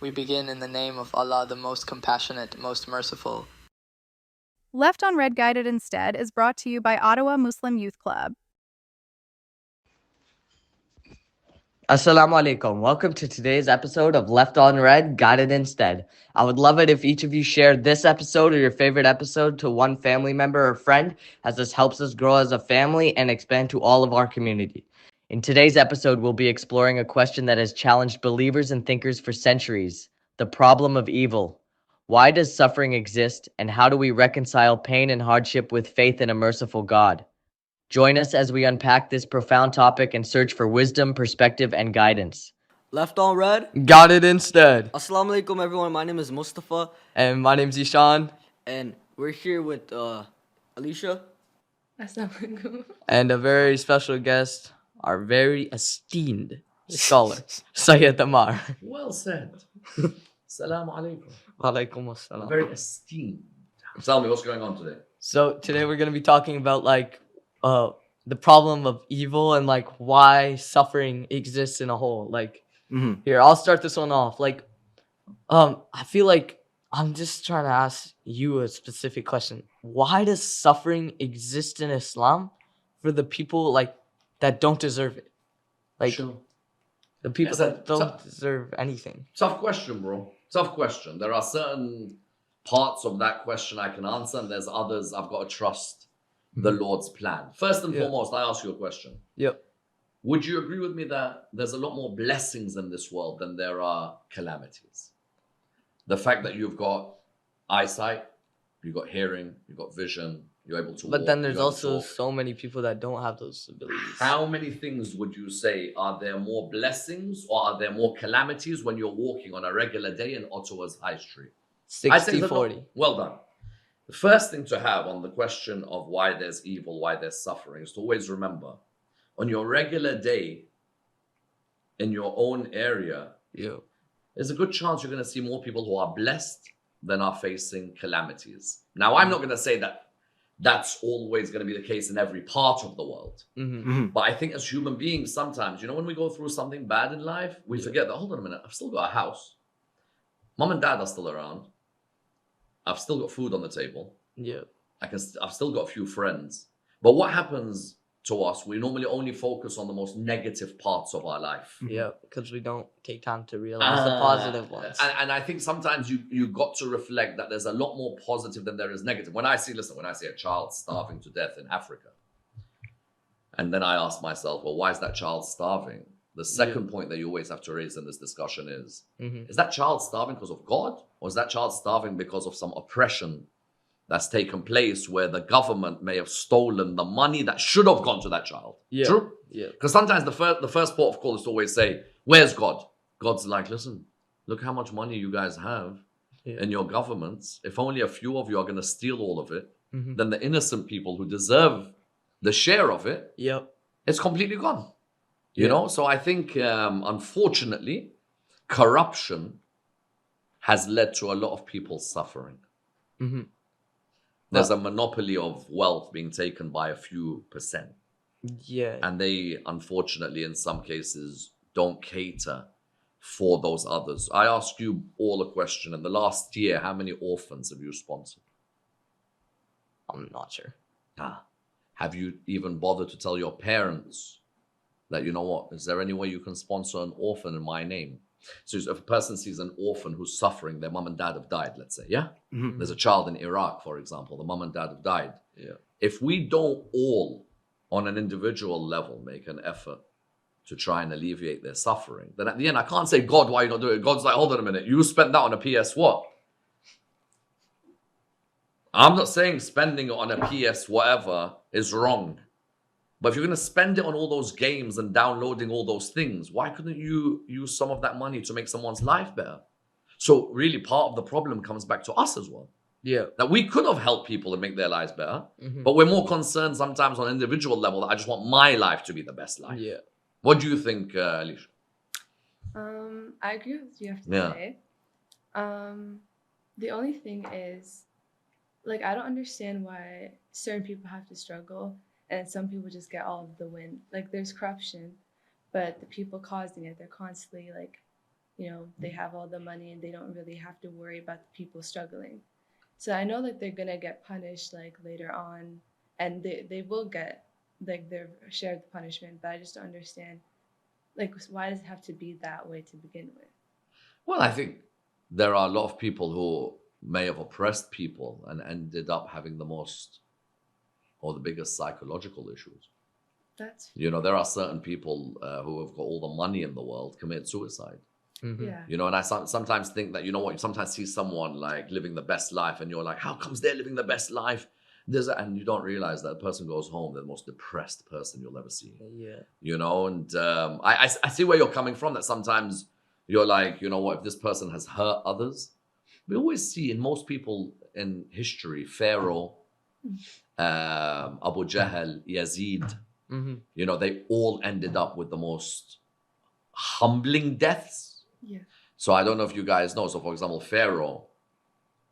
We begin in the name of Allah, the most compassionate, most merciful. Left on Red Guided Instead is brought to you by Ottawa Muslim Youth Club. Assalamu alaikum. Welcome to today's episode of Left on Red, Guided Instead. I would love it if each of you shared this episode or your favorite episode to one family member or friend, as this helps us grow as a family and expand to all of our community. In today's episode, we'll be exploring a question that has challenged believers and thinkers for centuries: the problem of evil. Why does suffering exist, and how do we reconcile pain and hardship with faith in a merciful God? Join us as we unpack this profound topic and search for wisdom, perspective, and guidance. Left on Red. Got it instead. Assalamu alaikum, everyone. My name is Mustafa. And my name's Ishan. And we're here with Alicia. Assalamu alaikum. And a very special guest, our very esteemed scholar, Sayyid Ammar. Well said. Assalamu alaikum. Walaikum assalam. Very esteemed. Tell me, what's going on today? So today we're going to be talking about the problem of evil and why suffering exists in a whole. Here, I'll start this one off. I feel like I'm just trying to ask you a specific question. Why does suffering exist in Islam for the people that don't deserve it? Sure. The people that don't deserve anything. Tough question, bro. Tough question. There are certain parts of that question I can answer, and there's others I've got to trust the Lord's plan. First and foremost, I ask you a question. Yep. Would you agree with me that there's a lot more blessings in this world than there are calamities? The fact that you've got eyesight, you've got hearing, you've got vision, you're able to walk. But then there's also so many people that don't have those abilities. How many things would you say, are there more blessings or are there more calamities when you're walking on a regular day in Ottawa's High Street? 60-40. Well done. The first thing to have on the question of why there's evil, why there's suffering, is to always remember, on your regular day, in your own area, there's a good chance you're going to see more people who are blessed than are facing calamities. Now, I'm not going to say that that's always going to be the case in every part of the world. But I think as human beings, sometimes, when we go through something bad in life, we forget that, hold on a minute, I've still got a house. Mom and dad are still around. I've still got food on the table. I've still got a few friends. But what happens to us, we normally only focus on the most negative parts of our life. Yeah, because we don't take time to realize the positive ones. And I think sometimes you got to reflect that there's a lot more positive than there is negative. When I see a child starving to death in Africa, and then I ask myself, well, why is that child starving? The second point that you always have to raise in this discussion is that child starving because of God? Or is that child starving because of some oppression that's taken place where the government may have stolen the money that should have gone to that child? True? Because sometimes the first port of call is to always say, where's God? God's like, listen, look how much money you guys have in your governments. If only a few of you are going to steal all of it, then the innocent people who deserve the share of it, it's completely gone. You know? So I think, unfortunately, corruption has led to a lot of people suffering. There's a monopoly of wealth being taken by a few percent. And they, unfortunately, in some cases, don't cater for those others. I ask you all a question. In the last year, how many orphans have you sponsored? I'm not sure. Have you even bothered to tell your parents that, you know what, is there any way you can sponsor an orphan in my name? So if a person sees an orphan who's suffering, their mom and dad have died, let's say, There's a child in Iraq, for example, the mom and dad have died. If we don't all, on an individual level, make an effort to try and alleviate their suffering, then at the end, I can't say, God, why are you not doing it? God's like, hold on a minute, you spent that on a PS what? I'm not saying spending it on a PS whatever is wrong. But if you're going to spend it on all those games and downloading all those things, why couldn't you use some of that money to make someone's life better? So really part of the problem comes back to us as well. That we could have helped people and make their lives better, but we're more concerned sometimes on an individual level that I just want my life to be the best life. What do you think, Alicia? I agree with what you have to say. The only thing is, I don't understand why certain people have to struggle and some people just get all of the win. There's corruption, but the people causing it, they're constantly they have all the money and they don't really have to worry about the people struggling. So I know like they're gonna get punished like later on, and they will get like their share of the punishment. But I just don't understand like why does it have to be that way to begin with? Well, I think there are a lot of people who may have oppressed people and ended up having the most or the biggest psychological issues. That's There are certain people who have got all the money in the world commit suicide. yeah. And I sometimes think that, you sometimes see someone like living the best life and you're like, how comes they're living the best life? And you don't realize that person goes home, they're the most depressed person you'll ever see. Yeah. And I see where you're coming from, that sometimes you're like, what, if this person has hurt others? We always see in most people in history, Pharaoh, Abu Jahl, Yazid, they all ended up with the most humbling deaths. Yeah. So I don't know if you guys know. So for example, Pharaoh,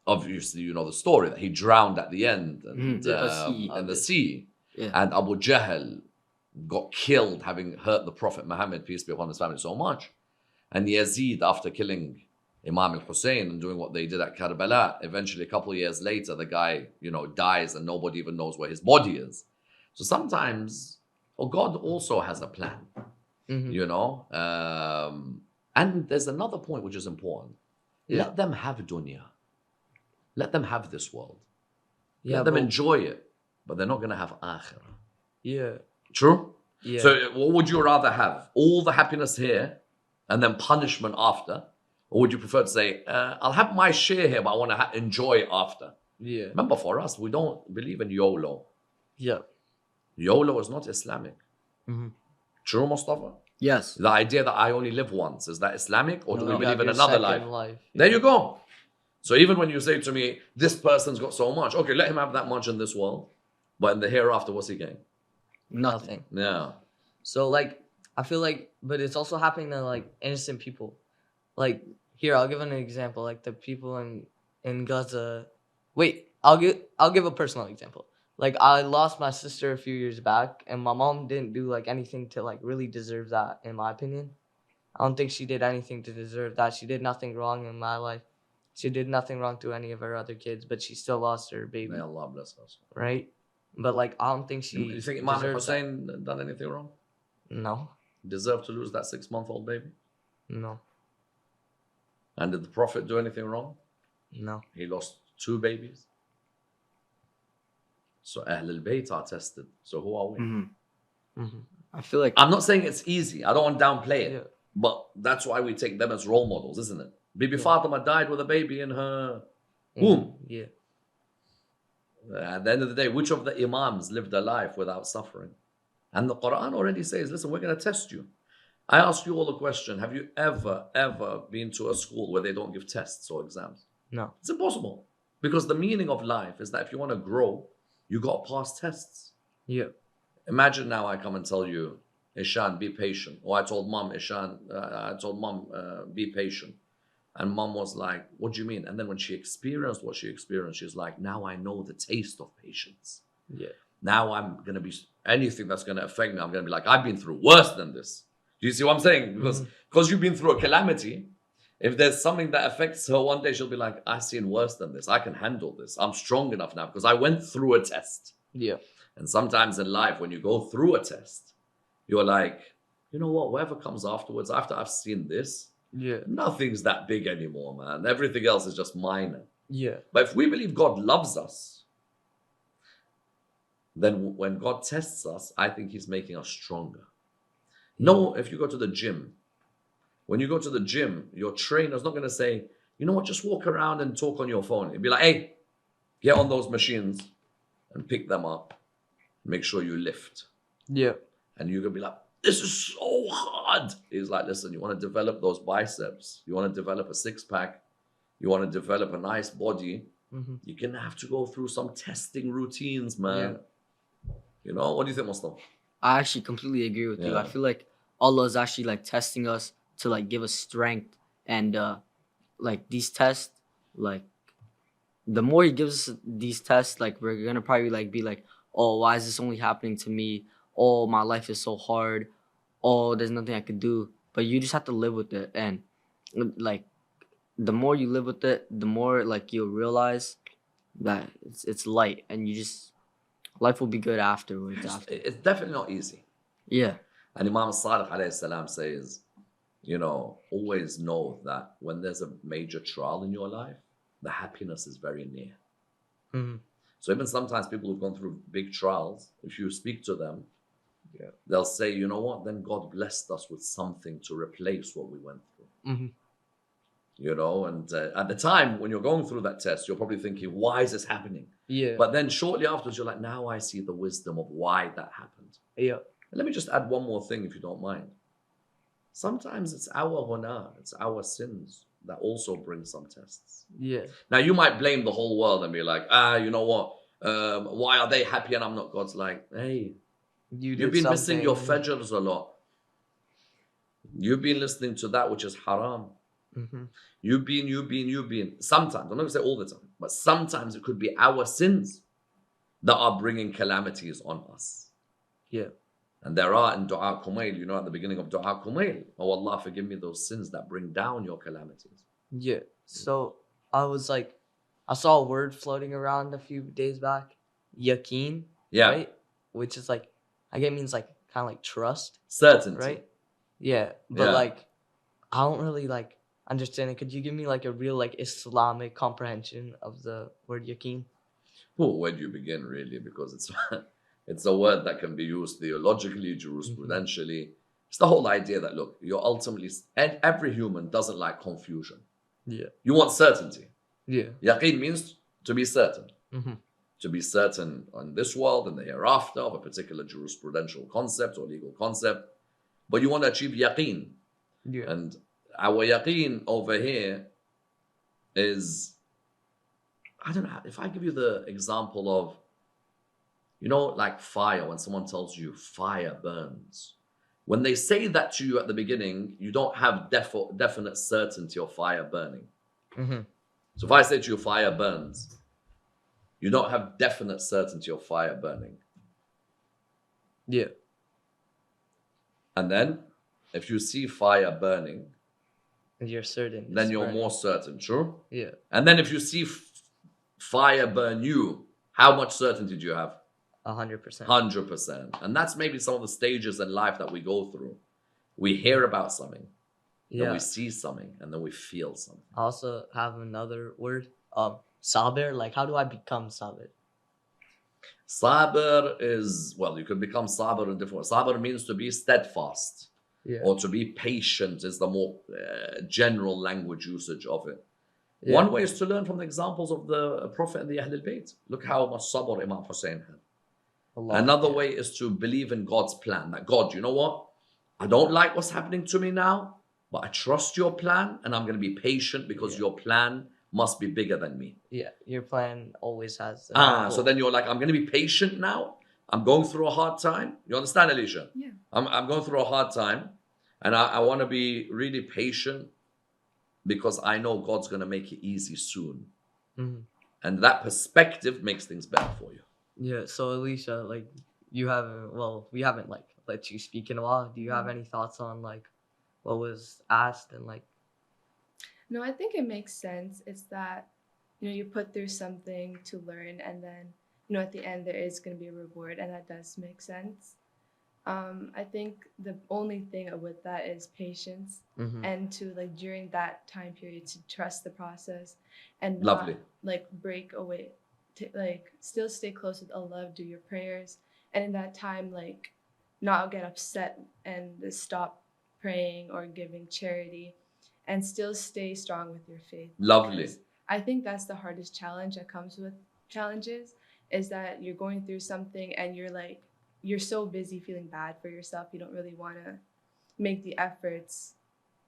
obviously you know the story that he drowned at the end and in the sea. Yeah. And Abu Jahl got killed having hurt the Prophet Muhammad, peace be upon his family, so much. And Yazid, after killing Imam al-Hussein and doing what they did at Karbala, eventually a couple of years later, the guy, dies and nobody even knows where his body is. So sometimes, God also has a plan, and there's another point which is important. Yeah. Let them have dunya. Let them have this world. Yeah, Let them enjoy it, but they're not going to have akhirah. Yeah. True? Yeah. So what would you rather have? All the happiness here and then punishment after? Or would you prefer to say, I'll have my share here, but I want to enjoy after? Yeah. Remember, for us, we don't believe in YOLO. Yeah. YOLO is not Islamic. True, Mustafa? Yes. The idea that I only live once, is that Islamic? Or do we You believe have in your another second life? Yeah. There you go. So even when you say to me, this person's got so much, okay, let him have that much in this world. But in the hereafter, what's he getting? Nothing. Yeah. So I feel like, but it's also happening to innocent people. Here, I'll give an example. The people in Gaza. Wait, I'll give a personal example. I lost my sister a few years back, and my mom didn't do anything to really deserve that, in my opinion. I don't think she did anything to deserve that. She did nothing wrong in my life. She did nothing wrong to any of her other kids, but she still lost her baby. May Allah bless us. Right? But I don't think she. You think Imam deserves that. Hussein done anything wrong? No. Deserved to lose that 6-month-old baby? No. And did the Prophet do anything wrong? No. He lost 2 babies. So Ahl al-Bayt are tested. So who are we? I feel like I'm not saying it's easy. I don't want to downplay it. Yeah. But that's why we take them as role models, isn't it? Bibi Fatima died with a baby in her womb. Yeah. At the end of the day, which of the Imams lived a life without suffering? And the Quran already says, listen, we're going to test you. I ask you all a question. Have you ever been to a school where they don't give tests or exams? No. It's impossible. Because the meaning of life is that if you want to grow, you got to pass tests. Yeah. Imagine now I come and tell you, Ishan, be patient. Or I told mom, be patient. And mom was like, what do you mean? And then when she experienced what she experienced, she's like, now I know the taste of patience. Yeah. Now I'm going to be, anything that's going to affect me, I'm going to be like, I've been through worse than this. Do you see what I'm saying? Because you've been through a calamity. If there's something that affects her one day, she'll be like, I've seen worse than this. I can handle this. I'm strong enough now because I went through a test. Yeah. And sometimes in life, when you go through a test, you're like, you know what? Whatever comes afterwards, after I've seen this, Yeah. nothing's that big anymore, man. Everything else is just minor. Yeah. But if we believe God loves us, then when God tests us, I think he's making us stronger. No, if you go to the gym, when you go to the gym, your trainer's not going to say, you know what, just walk around and talk on your phone. He'd be like, hey, get on those machines and pick them up. Make sure you lift. Yeah. And you're going to be like, this is so hard. He's like, listen, you want to develop those biceps. You want to develop a 6-pack. You want to develop a nice body. You're going to have to go through some testing routines, man. Yeah. You know, what do you think, Muslim? I actually completely agree with you. Yeah. I feel like Allah is actually testing us to give us strength, and these tests, the more he gives us these tests, we're gonna probably be like, oh, why is this only happening to me? Oh, my life is so hard. Oh, there's nothing I could do. But you just have to live with it. And like the more you live with it, the more like you'll realize that it's light, and you just life will be good afterwards. After. It's definitely not easy. Yeah. And Imam Sadiq alayhi salam says, always know that when there's a major trial in your life, the happiness is very near. Mm-hmm. So even sometimes people who've gone through big trials, if you speak to them, Yeah. they'll say, you know what, then God blessed us with something to replace what we went through. Mm-hmm. And at the time when you're going through that test, you're probably thinking, why is this happening? Yeah. But then shortly afterwards, you're like, now I see the wisdom of why that happened. Yeah. And let me just add one more thing, if you don't mind. Sometimes it's our ghunah, it's our sins that also bring some tests. Yeah. Now, you might blame the whole world and be like, you know what? Why are they happy and I'm not? God's like, hey, you've been missing your fajrs a lot. You've been listening to that which is haram. Mm-hmm. You've been. Sometimes, I'm not going to say all the time, but sometimes it could be our sins that are bringing calamities on us. Yeah. And there are in Dua Kumail, at the beginning of Dua Kumail, oh Allah, forgive me those sins that bring down your calamities. Yeah. So I saw a word floating around a few days back, yaqeen. Yeah. Right? Which is like, I guess it means like kind of like trust. Certainty. Right? Yeah. But Yeah. like, I don't really like understand it. Could you give me like a real like Islamic comprehension of the word yaqeen? Well, where do you begin really? Because it's a word that can be used theologically, jurisprudentially. It's the whole idea that, look, you're ultimately, every human doesn't like confusion. Yeah. You want certainty. Yeah. Yaqeen means to be certain. Mm-hmm. To be certain on this world and the hereafter of a particular jurisprudential concept or legal concept. But you want to achieve yaqeen. Yeah. And our yaqeen over here is, I don't know, if I give you the example of, like fire, when someone tells you fire burns. When they say that to you at the beginning, you don't have definite certainty of fire burning. Mm-hmm. So if I say to you fire burns, you don't have definite certainty of fire burning. Yeah. And then if you see fire burning, And you're certain. then it's you're burning. more certain, true? Yeah. And then if you see fire burn you, how much certainty do you have? 100%. 100%. And that's maybe some of the stages in life that we go through. We hear about something, then Yeah. we see something, and then we feel something. I also have another word. Sabir. Like, how do I become sabir? Sabr is, well, you can become sabr in different ways. Sabr means to be steadfast. Yeah. Or to be patient is the more general language usage of it. Yeah. One way is to learn from the examples of the Prophet and the Ahlul Bayt. Look how much sabr Imam Hussein had. Another way is to believe in God's plan. That God, you know what? I don't like what's happening to me now, but I trust your plan and I'm going to be patient because your plan must be bigger than me. Yeah. Your plan always has. So then you're like, I'm going to be patient now. I'm going through a hard time. You understand, Alicia? Yeah. I'm going through a hard time and I want to be really patient because I know God's going to make it easy soon. Mm-hmm. And that perspective makes things better for you. Yeah. So Alicia, like, we haven't like let you speak in a while. Do you have any thoughts on like what was asked and like? No, I think it makes sense. It's that, you put through something to learn, and then, at the end there is going to be a reward, and that does make sense. I think the only thing with that is patience, Mm-hmm. and to like during that time period to trust the process and Lovely. not like break away, to like still stay close with Allah, do your prayers, and in that time like not get upset and stop praying or giving charity, and still stay strong with your faith. Lovely. Because I think that's the hardest challenge that comes with challenges, is that you're going through something and you're so busy feeling bad for yourself, you don't really want to make the efforts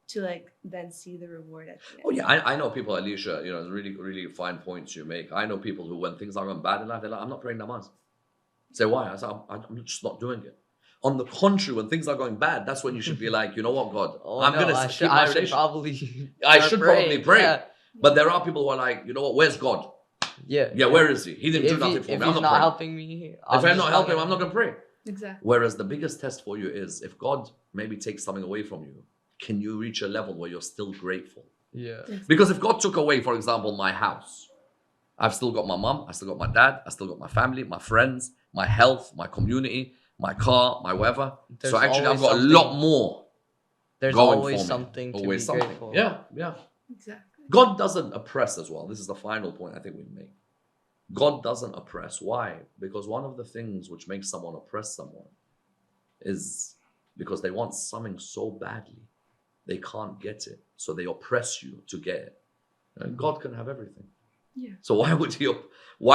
to like then see the reward at the end. Oh yeah, I know people, Alicia, really, really fine points you make. I know people who, when things are going bad in life, they're like, I'm not praying namaz. Say, why? I say, I'm just not doing it. On the contrary, when things are going bad, that's when you should be like, you know what, God, I should probably. I should probably pray. Yeah. But there are people who are like, you know what, where's God? Yeah. Yeah, where is he? He didn't do nothing for me. If I'm he's not praying. helping me, If I'm not helping him, I'm not going to pray. Exactly. Whereas the biggest test for you is if God maybe takes something away from you, can you reach a level where you're still grateful? Yeah. Because if God took away, for example, my house, I've still got my mom, I still got my dad, I still got my family, my friends, my health, my community, my car, my whatever. There's So actually, I've always got a something- lot more There's going always for me. something to Always be something. grateful. Yeah, yeah. Exactly. God doesn't oppress as well. This is the final point I think we make. God doesn't oppress. Why? Because one of the things which makes someone oppress someone is because they want something so badly, they can't get it. So they oppress you to get it. And God can have everything. Yeah. So why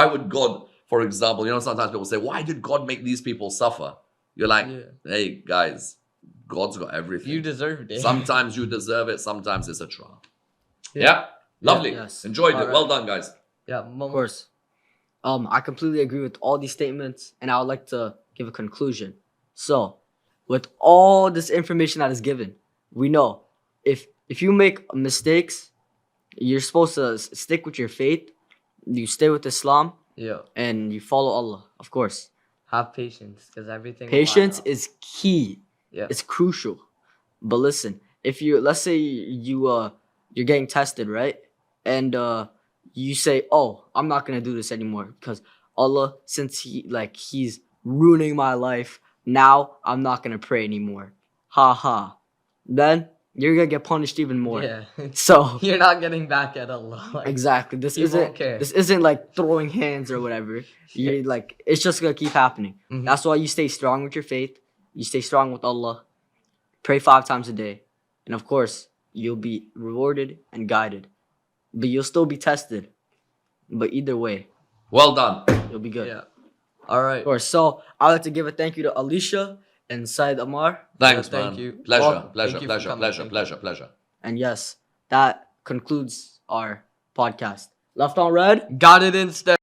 would God, for example, sometimes people say, why did God make these people suffer? You're like, hey, guys, God's got everything. You deserved it. Sometimes you deserve it. Sometimes it's a trial. Yeah. Lovely. Yes. Enjoyed All it. right. Well done, guys. Yeah, Of course. I completely agree with all these statements, and I would like to give a conclusion. So, with all this information that is given, we know if you make mistakes, you're supposed to stick with your faith. You stay with Islam, Yeah. and you follow Allah, of course. Have patience, because everything. will Patience add up. is key. Yeah. It's crucial. But listen, if let's say you're getting tested, right? And you say, "Oh, I'm not gonna do this anymore because Allah, since He's ruining my life, now I'm not gonna pray anymore." Ha ha. Then you're gonna get punished even more. Yeah. So You're not getting back at Allah. Like, exactly. This He won't isn't care. this isn't like throwing hands or whatever. You're like, it's just gonna keep happening. Mhm. That's why you stay strong with your faith. You stay strong with Allah. Pray 5 times a day, and of course you'll be rewarded and guided. But you'll still be tested. But either way, Well done. you'll be good. Yeah. All right. Of course. So I'd like to give a thank you to Alicia and Syed Ammar. Thanks, thank man. you. Pleasure, Welcome. pleasure, Thank you for pleasure, coming. pleasure, Thank you. pleasure, pleasure. And yes, that concludes our podcast. Left on Red. Got it instead.